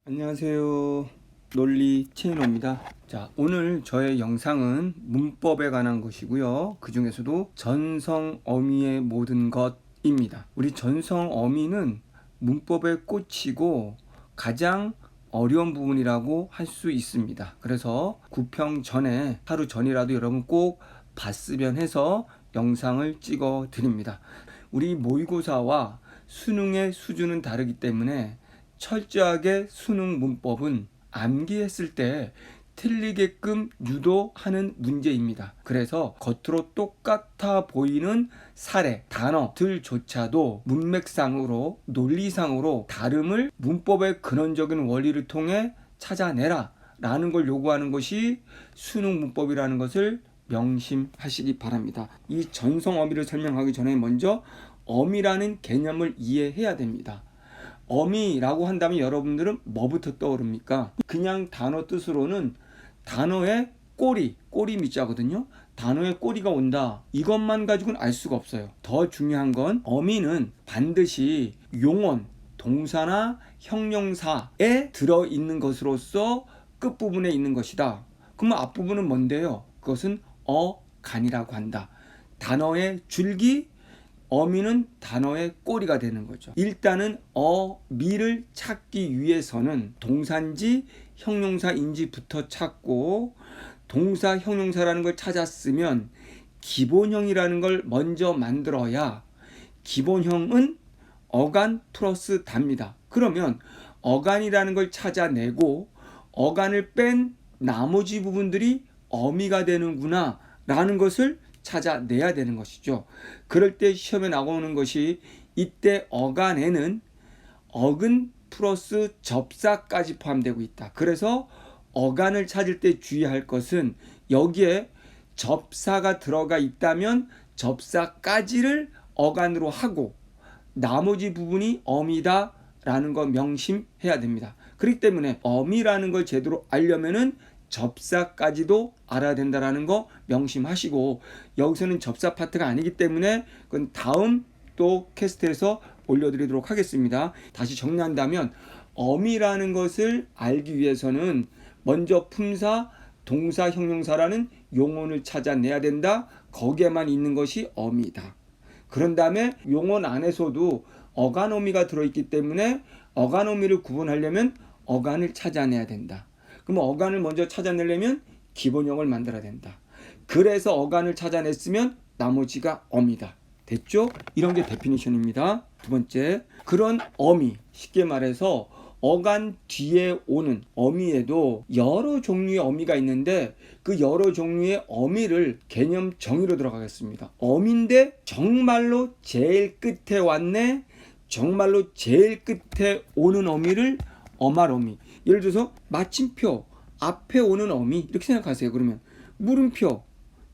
안녕하세요. 논리 채널입니다. 자, 오늘 저의 영상은 문법에 관한 것이고요. 그 중에서도 전성 어미의 모든 것입니다. 우리 전성 어미는 문법의 꽃이고 가장 어려운 부분이라고 할 수 있습니다. 그래서 구평 전에 하루 전이라도 여러분 꼭 봤으면 해서 영상을 찍어 드립니다. 우리 모의고사와 수능의 수준은 다르기 때문에 철저하게 수능 문법은 암기했을 때 틀리게끔 유도하는 문제입니다. 그래서 겉으로 똑같아 보이는 사례, 단어들조차도 문맥상으로, 논리상으로 다름을 문법의 근원적인 원리를 통해 찾아내라 라는 걸 요구하는 것이 수능 문법이라는 것을 명심하시기 바랍니다. 이 전성 어미를 설명하기 전에 먼저 어미라는 개념을 이해해야 됩니다. 어미라고 한다면 여러분들은 뭐부터 떠오릅니까? 그냥 단어 뜻으로는 단어의 꼬리 밑자거든요. 단어의 꼬리가 온다. 이것만 가지고는 알 수가 없어요. 더 중요한 건 어미는 반드시 용언, 동사나 형용사에 들어있는 것으로서 끝부분에 있는 것이다. 그러면 앞부분은 뭔데요? 그것은 어간이라고 한다. 단어의 줄기, 어미는 단어의 꼬리가 되는 거죠. 일단은 어미를 찾기 위해서는 동사인지 형용사인지부터 찾고, 동사 형용사라는 걸 찾았으면 기본형이라는 걸 먼저 만들어야 기본형은 어간 플러스 답니다. 그러면 어간이라는 걸 찾아내고 어간을 뺀 나머지 부분들이 어미가 되는구나 라는 것을 찾아내야 되는 것이죠. 그럴 때 시험에 나오는 것이, 이때 어간에는 어근 플러스 접사까지 포함되고 있다. 그래서 어간을 찾을 때 주의할 것은 여기에 접사가 들어가 있다면 접사까지를 어간으로 하고 나머지 부분이 어미다 라는 거 명심해야 됩니다. 그렇기 때문에 어미라는 걸 제대로 알려면은 접사까지도 알아야 된다라는 거 명심하시고, 여기서는 접사 파트가 아니기 때문에 그건 다음 또 캐스트에서 올려드리도록 하겠습니다. 다시 정리한다면 어미라는 것을 알기 위해서는 먼저 품사, 동사, 형용사라는 용언을 찾아내야 된다. 거기에만 있는 것이 어미다. 그런 다음에 용언 안에서도 어간 어미가 들어있기 때문에 어간 어미를 구분하려면 어간을 찾아내야 된다. 그럼 어간을 먼저 찾아내려면 기본형을 만들어야 된다. 그래서 어간을 찾아냈으면 나머지가 어미다. 됐죠? 이런 게 데피니션입니다. 두 번째, 그런 어미, 쉽게 말해서 어간 뒤에 오는 어미에도 여러 종류의 어미가 있는데 그 여러 종류의 어미를 개념 정의로 들어가겠습니다. 어미인데 정말로 제일 끝에 왔네, 정말로 제일 끝에 오는 어미를 어말어미. 예를 들어서 마침표 앞에 오는 어미 이렇게 생각하세요. 그러면 물음표,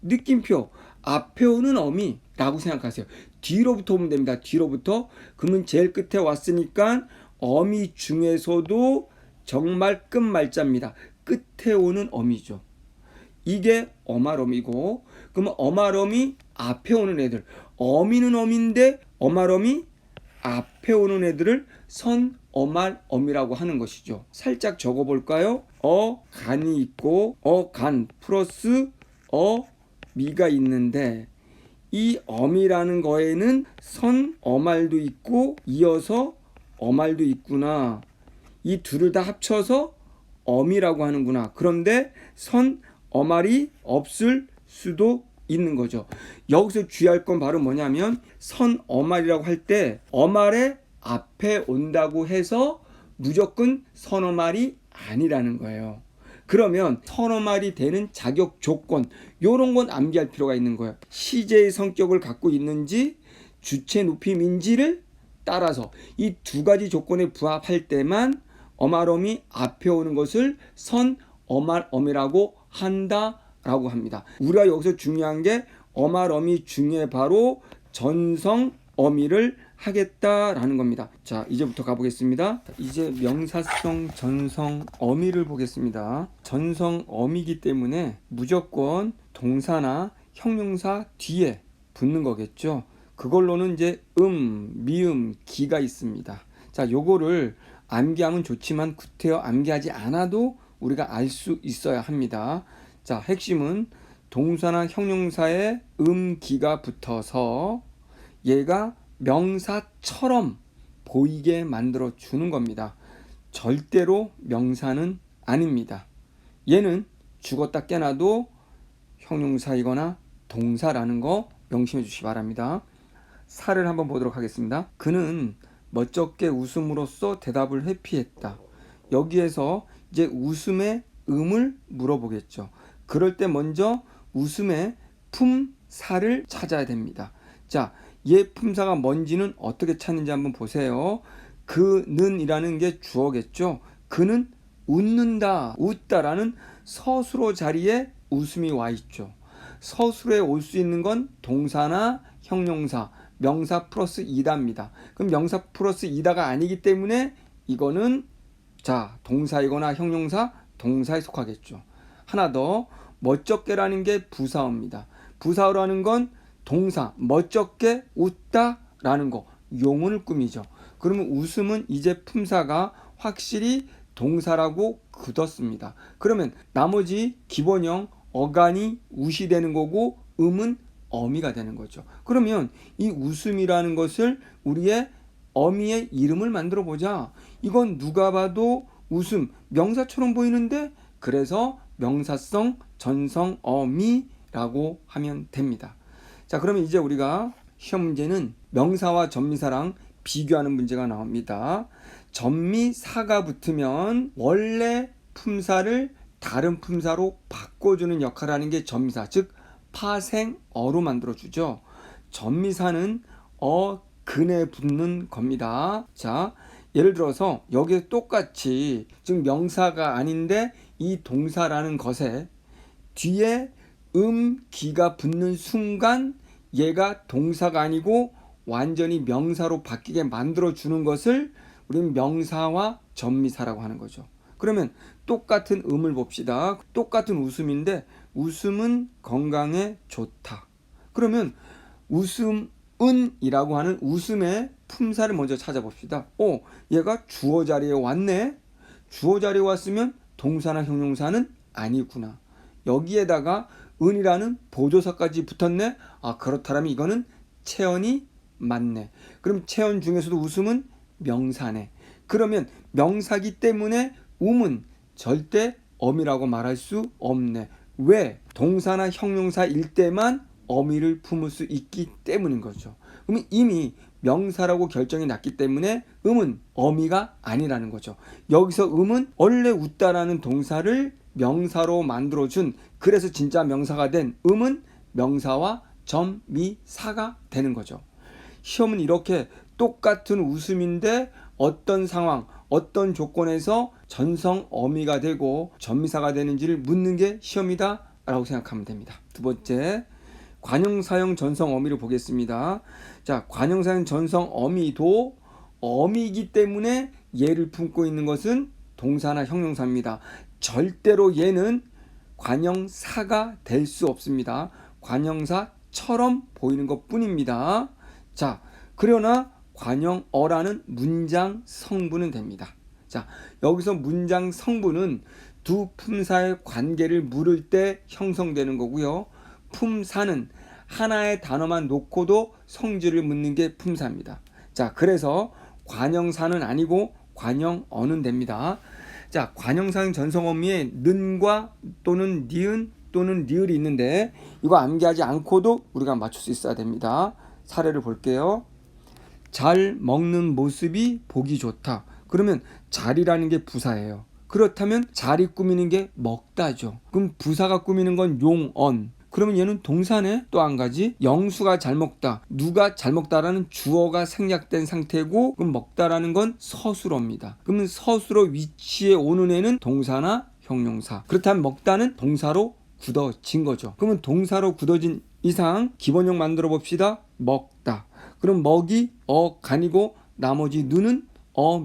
느낌표 앞에 오는 어미라고 생각하세요. 뒤로부터 오면 됩니다. 뒤로부터. 그러면 제일 끝에 왔으니까 어미 중에서도 정말 끝말자입니다. 끝에 오는 어미죠. 이게 어말어미고, 그러면 어말어미 앞에 오는 애들, 어미는 어미인데 어말어미 앞에 오는 애들을 선어말어미라고 하는 것이죠. 살짝 적어볼까요? 어간이 있고 어간 플러스 어미가 있는데, 이 어미라는 거에는 선어말도 있고 이어서 어말도 있구나. 이 둘을 다 합쳐서 어미라고 하는구나. 그런데 선어말이 없을 수도 있는 거죠. 여기서 주의할 건 바로 뭐냐면, 선어말이라고 할 때 어말의 앞에 온다고 해서 무조건 선어말이 아니라는 거예요. 그러면 선어말이 되는 자격 조건, 이런 건 암기할 필요가 있는 거예요. 시제의 성격을 갖고 있는지 주체 높임인지를 따라서 이 두 가지 조건에 부합할 때만 어말어미 앞에 오는 것을 선어말어미라고 한다라고 합니다. 우리가 여기서 중요한 게 어말어미 중에 바로 전성어미를 하겠다라는 겁니다. 자, 이제부터 가보겠습니다. 이제 명사성 전성어미를 보겠습니다. 전성어미이기 때문에 무조건 동사나 형용사 뒤에 붙는 거겠죠. 그걸로는 이제 미음, 기가 있습니다. 자, 요거를 암기하면 좋지만 구태여 암기하지 않아도 우리가 알 수 있어야 합니다. 자, 핵심은 동사나 형용사에 기가 붙어서 얘가 명사처럼 보이게 만들어 주는 겁니다. 절대로 명사는 아닙니다. 얘는 죽었다 깨나도 형용사이거나 동사라는 거 명심해 주시기 바랍니다. 사를 한번 보도록 하겠습니다. 그는 멋쩍게 웃음으로써 대답을 회피했다. 여기에서 이제 웃음의 음을 물어보겠죠. 그럴 때 먼저 웃음의 품사를 찾아야 됩니다. 자, 얘 품사가 뭔지는 어떻게 찾는지 한번 보세요. 그는이라는 게 주어겠죠. 그는 웃는다, 웃다라는 서술어 자리에 웃음이 와 있죠. 서술에 올 수 있는 건 동사나 형용사, 명사 플러스 이다입니다. 그럼 명사 플러스 이다가 아니기 때문에 이거는 자, 동사이거나 형용사, 동사에 속하겠죠. 하나 더, 멋쩍게라는 게 부사어입니다. 부사어라는 건 동사, 멋쩍게 웃다라는 거, 용언을 꾸미죠. 그러면 웃음은 이제 품사가 확실히 동사라고 굳었습니다. 그러면 나머지 기본형 어간이 웃이 되는 거고 음은 어미가 되는 거죠. 그러면 이 웃음이라는 것을 우리의 어미의 이름을 만들어 보자. 이건 누가 봐도 웃음, 명사처럼 보이는데 그래서 명사성 전성 어미라고 하면 됩니다. 자, 그러면 이제 우리가 시험 문제는 명사와 전미사랑 비교하는 문제가 나옵니다. 전미사가 붙으면 원래 품사를 다른 품사로 바꿔주는 역할을 하는 게 전미사, 즉 파생어로 만들어주죠. 전미사는 근에 붙는 겁니다. 자, 예를 들어서 여기에 똑같이 지금 명사가 아닌데 이 동사라는 것에 뒤에 기가 붙는 순간 얘가 동사가 아니고 완전히 명사로 바뀌게 만들어주는 것을 우리는 명사와 전미사라고 하는 거죠. 그러면 똑같은 음을 봅시다. 똑같은 웃음인데 웃음은 건강에 좋다. 그러면 웃음은이라고 하는 웃음의 품사를 먼저 찾아봅시다. 얘가 주어 자리에 왔네. 주어 자리에 왔으면 동사나 형용사는 아니구나. 여기에다가 은이라는 보조사까지 붙었네. 그렇다면 이거는 체언이 맞네. 그럼 체언 중에서도 웃음은 명사네. 그러면 명사기 때문에 음은 절대 어미라고 말할 수 없네. 왜? 동사나 형용사일 때만 어미를 품을 수 있기 때문인 거죠. 그러면 이미 명사라고 결정이 났기 때문에 음은 어미가 아니라는 거죠. 여기서 음은 원래 웃다라는 동사를 명사로 만들어준, 그래서 진짜 명사가 된 음은 명사와 전미사가 되는 거죠. 시험은 이렇게 똑같은 웃음인데 어떤 상황, 어떤 조건에서 전성 어미가 되고 전미사가 되는지를 묻는 게 시험이다 라고 생각하면 됩니다. 두 번째, 관형사형 전성 어미를 보겠습니다. 자, 관형사형 전성 어미도 어미이기 때문에 얘를 품고 있는 것은 동사나 형용사입니다. 절대로 얘는 관형사가 될 수 없습니다. 관형사처럼 보이는 것 뿐입니다. 자, 그러나 관형어라는 문장 성분은 됩니다. 자, 여기서 문장 성분은 두 품사의 관계를 물을 때 형성되는 거고요. 품사는 하나의 단어만 놓고도 성질을 묻는 게 품사입니다. 자, 그래서 관형사는 아니고 관형어는 됩니다. 자, 관형사형 전성어미에 는과 또는 니은 또는 리을이 있는데 이거 암기하지 않고도 우리가 맞출 수 있어야 됩니다. 사례를 볼게요. 잘 먹는 모습이 보기 좋다. 그러면 잘이라는 게 부사예요. 그렇다면 잘이 꾸미는 게 먹다죠. 그럼 부사가 꾸미는 건 용언. 그러면 얘는 동사네. 또 한 가지, 영수가 잘 먹다. 누가 잘 먹다라는 주어가 생략된 상태고, 그럼 먹다라는 건 서술어입니다. 그러면 서술어 위치에 오는 애는 동사나 형용사. 그렇다면 먹다는 동사로 굳어진 거죠. 그러면 동사로 굳어진 이상 기본형 만들어 봅시다. 먹다. 그럼 먹이 간이고 나머지 누는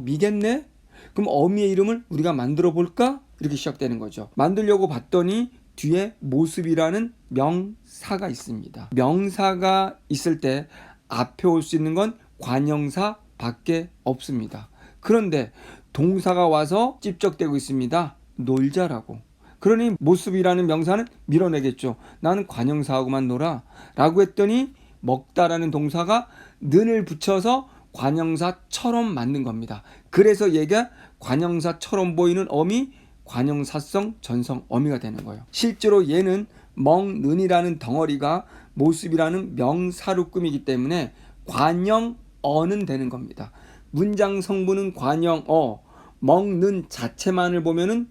미겠네. 그럼 어미의 이름을 우리가 만들어 볼까? 이렇게 시작되는 거죠. 만들려고 봤더니 뒤에 모습이라는 명사가 있습니다. 명사가 있을 때 앞에 올 수 있는 건 관형사 밖에 없습니다. 그런데 동사가 와서 찝적대고 있습니다. 놀자라고. 그러니 모습이라는 명사는 밀어내겠죠. 나는 관형사하고만 놀아 라고 했더니 먹다라는 동사가 는을 붙여서 관형사처럼 만든 겁니다. 그래서 얘가 관형사처럼 보이는 어미, 관형사성 전성 어미가 되는 거예요. 실제로 얘는 먹는이라는 덩어리가 모습이라는 명사로 꾸미기 때문에 관형어는 되는 겁니다. 문장 성분은 관형어, 먹는 자체만을 보면은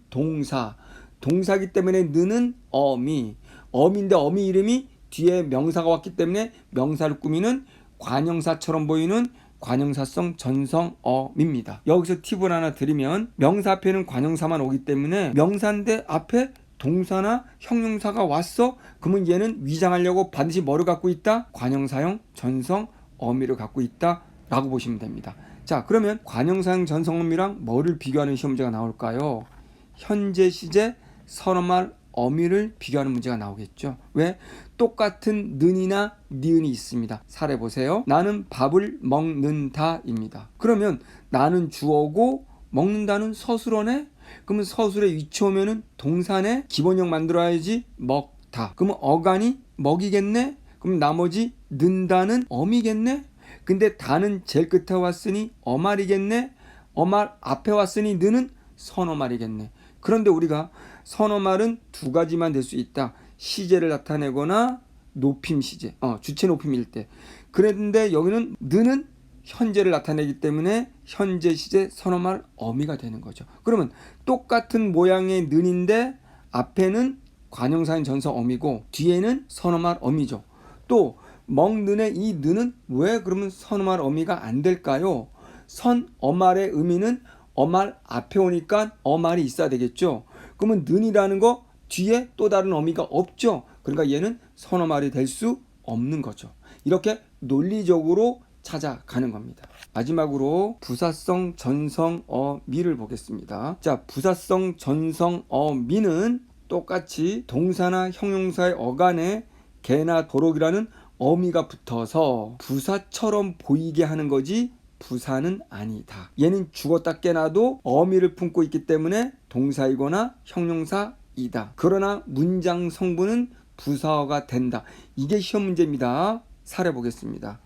동사기 때문에 느는 어미, 어미인데 어미 이름이 뒤에 명사가 왔기 때문에 명사를 꾸미는 관형사처럼 보이는 관형사성 전성어미입니다. 여기서 팁을 하나 드리면 명사 앞에는 관형사만 오기 때문에 명사인데 앞에 동사나 형용사가 왔어? 그러면 얘는 위장하려고 반드시 뭐를 갖고 있다? 관형사형 전성어미를 갖고 있다 라고 보시면 됩니다. 자, 그러면 관형사형 전성어미랑 뭐를 비교하는 시험 문제가 나올까요? 현재 시제 선어말 어미를 비교하는 문제가 나오겠죠. 왜? 똑같은 는이나 니은이 있습니다. 사례 보세요. 나는 밥을 먹는다입니다. 그러면 나는 주어고 먹는다는 서술어네? 그러면 서술에 위치 오면은 동사네? 기본형 만들어야지. 먹다. 그러면 어간이 먹이겠네? 그럼 나머지 는다는 어미겠네? 근데 다는 제일 끝에 왔으니 어말이겠네? 어말 앞에 왔으니 느는 선어말이겠네. 그런데 우리가 선어말은 두 가지만 될 수 있다. 시제를 나타내거나 높임 시제, 주체 높임일 때. 그런데 여기는 느는 현재를 나타내기 때문에 현재 시제 선어말 어미가 되는 거죠. 그러면 똑같은 모양의 는인데 앞에는 관형사인 전성 어미고 뒤에는 선어말 어미죠. 또 먹는의 이 느는 왜 그러면 선어말 어미가 안 될까요? 선어말의 의미는 어말 앞에 오니까 어말이 있어야 되겠죠. 그러면 는이라는 거 뒤에 또 다른 어미가 없죠. 그러니까 얘는 선어말이 될 수 없는 거죠. 이렇게 논리적으로 찾아가는 겁니다. 마지막으로 부사성 전성어미를 보겠습니다. 자, 부사성 전성어미는 똑같이 동사나 형용사의 어간에 개나 도록이라는 어미가 붙어서 부사처럼 보이게 하는 거지 부사는 아니다. 얘는 죽었다 깨나도 어미를 품고 있기 때문에 동사이거나 형용사이다. 그러나 문장 성분은 부사어가 된다. 이게 시험 문제입니다. 사례 보겠습니다.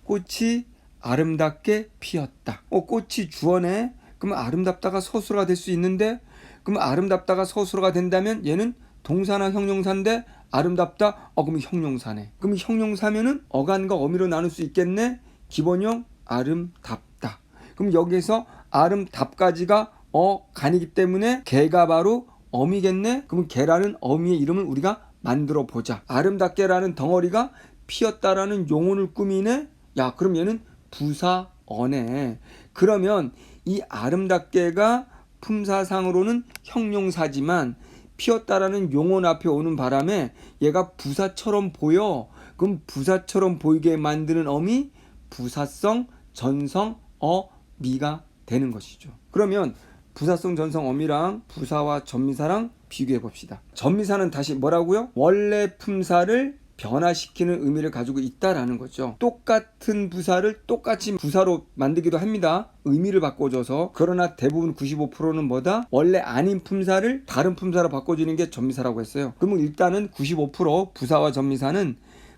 꽃이 아름답게 피었다. 꽃이 주어네. 그러면 아름답다가 서술어가 될 수 있는데, 그럼 아름답다가 서술어가 된다면 얘는 동사나 형용사인데 아름답다. 그러면 형용사네. 그럼 형용사면은 어간과 어미로 나눌 수 있겠네. 기본형 아름답다. 그럼 여기에서 아름답까지가 어간이기 때문에 개가 바로 어미겠네. 그럼 개라는 어미의 이름을 우리가 만들어 보자. 아름답게라는 덩어리가 피었다라는 용언을 꾸미네. 야, 그럼 얘는 부사어네. 그러면 이 아름답게가 품사상으로는 형용사지만 피었다라는 용언 앞에 오는 바람에 얘가 부사처럼 보여. 그럼 부사처럼 보이게 만드는 어미 부사성 전성어미가 되는 것이죠. 그러면 부사성 전성어미랑 부사와 전미사랑 비교해 봅시다. 전미사는 다시 뭐라고요? 원래 품사를 변화시키는 의미를 가지고 있다라는 거죠. 똑같은 부사를 똑같이 부사로 만들기도 합니다. 의미를 바꿔줘서. 그러나 대부분 95%는 뭐다? 원래 아닌 품사를 다른 품사로 바꿔주는 게 전미사라고 했어요. 그러면 일단은 95% 부사와 전미사는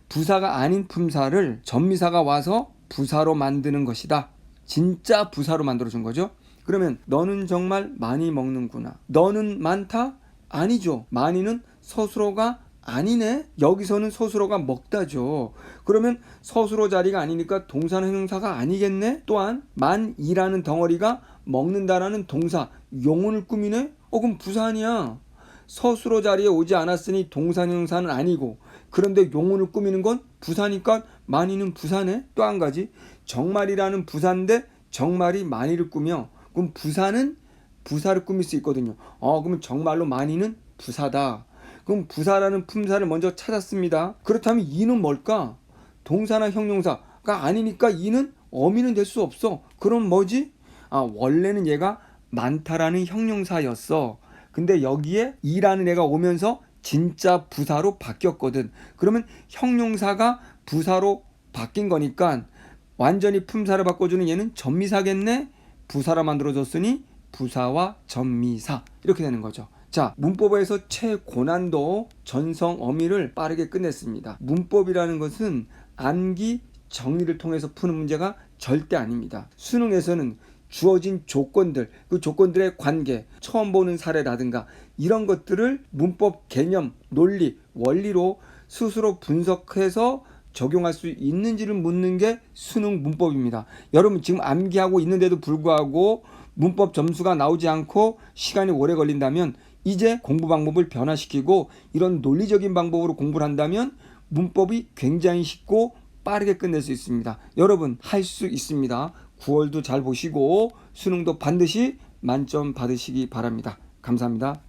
부사가 아닌 품사를 전미사가 와서 부사로 만드는 것이다. 진짜 부사로 만들어준 거죠. 그러면 너는 정말 많이 먹는구나. 너는 많다? 아니죠. 많이는 서술어가 아니네. 여기서는 서술어가 먹다죠. 그러면 서술어 자리가 아니니까 동사나 형용사가 아니겠네. 또한 만이라는 덩어리가 먹는다라는 동사 용언을 꾸미네. 그럼 부사 아니야. 서술어 자리에 오지 않았으니 동사 형용사는 아니고, 그런데 용언을 꾸미는 건 부사니까 많이는 부사네. 또 한 가지, 정말이라는 부사인데 정말이 많이를 꾸며, 그럼 부사는 부사를 꾸밀 수 있거든요. 그러면 정말로 많이는 부사다. 그럼 부사라는 품사를 먼저 찾았습니다. 그렇다면 이는 뭘까? 동사나 형용사가 아니니까 이는 어미는 될 수 없어. 그럼 뭐지? 원래는 얘가 많다라는 형용사였어. 근데 여기에 이라는 애가 오면서 진짜 부사로 바뀌었거든. 그러면 형용사가 부사로 바뀐 거니까 완전히 품사를 바꿔주는 얘는 전미사겠네? 부사로 만들어졌으니 부사와 전미사 이렇게 되는 거죠. 자, 문법에서 최고난도 전성 어미를 빠르게 끝냈습니다. 문법이라는 것은 암기 정리를 통해서 푸는 문제가 절대 아닙니다. 수능에서는 주어진 조건들, 그 조건들의 관계, 처음 보는 사례라든가 이런 것들을 문법 개념, 논리, 원리로 스스로 분석해서 적용할 수 있는지를 묻는 게 수능 문법입니다. 여러분 지금 암기하고 있는데도 불구하고 문법 점수가 나오지 않고 시간이 오래 걸린다면 이제 공부 방법을 변화시키고 이런 논리적인 방법으로 공부를 한다면 문법이 굉장히 쉽고 빠르게 끝낼 수 있습니다. 여러분 할 수 있습니다. 9월도 잘 보시고 수능도 반드시 만점 받으시기 바랍니다. 감사합니다.